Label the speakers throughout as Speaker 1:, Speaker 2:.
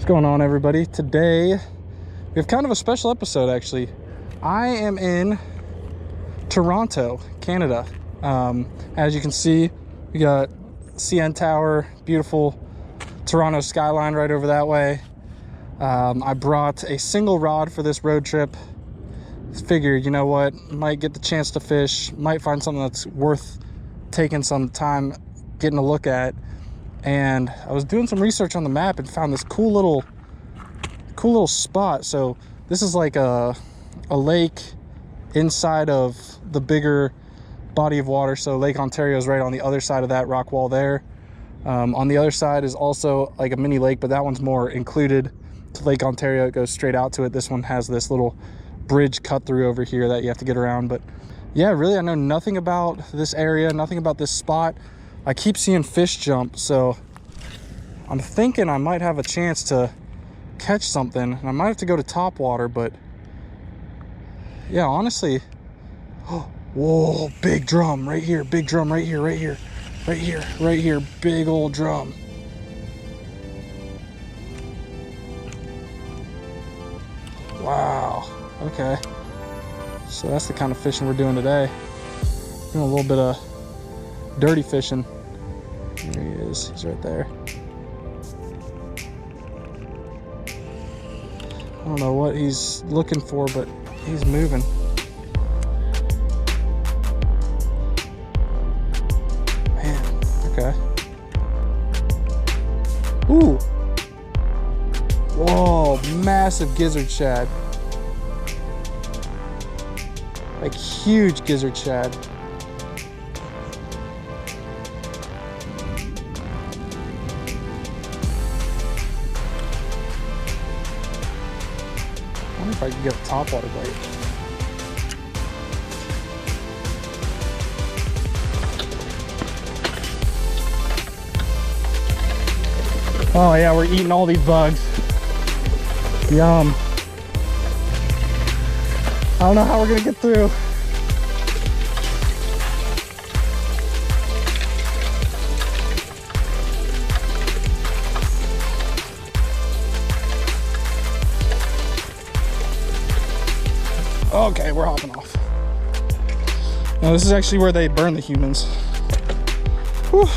Speaker 1: What's going on, everybody? Today we have kind of a special episode. Actually, I am in Toronto, Canada. As you can see, we got CN Tower, beautiful Toronto skyline right over that way. I brought a single rod for this road trip. Figured, you know what, might get the chance to fish, might find something that's worth taking some time getting a look at. And I was doing some research on the map and found this cool little spot. So this is like a lake inside of the bigger body of water. So Lake Ontario is right on the other side of that rock wall there. On the other side is also like a mini lake, but that one's more included to Lake Ontario. It goes straight out to it. This one has this little bridge cut through over here that you have to get around. But yeah, really, I know nothing about this area, nothing about this spot. I keep seeing fish jump, so I'm thinking I might have a chance to catch something, and I might have to go to top water. But yeah, honestly, whoa, big drum right here, big drum right here, right here, right here, right here, big old drum. Wow, okay, so that's the kind of fishing we're doing today. Doing a little bit of dirty fishing. There he is, he's right there. I don't know what he's looking for, but he's moving. Man, okay. Ooh! Whoa, massive gizzard shad. Like huge gizzard shad. I wonder if I can get a topwater bite. Oh yeah, we're eating all these bugs. Yum. I don't know how we're gonna get through. Okay, we're hopping off. Now this is actually where they burn the humans. Whew.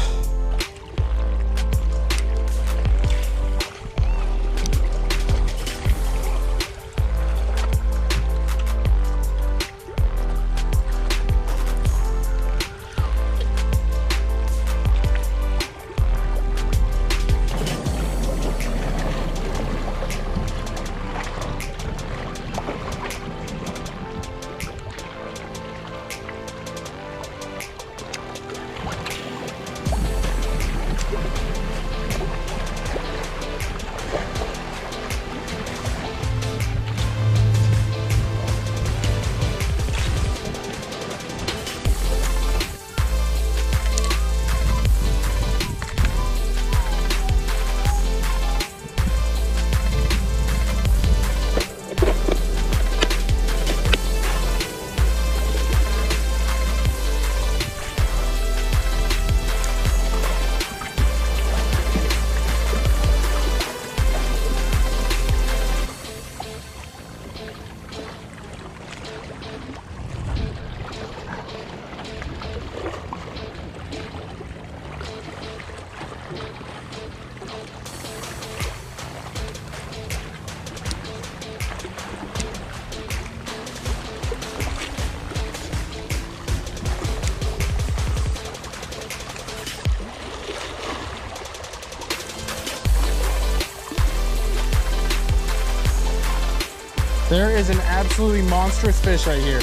Speaker 1: There is an absolutely monstrous fish right here.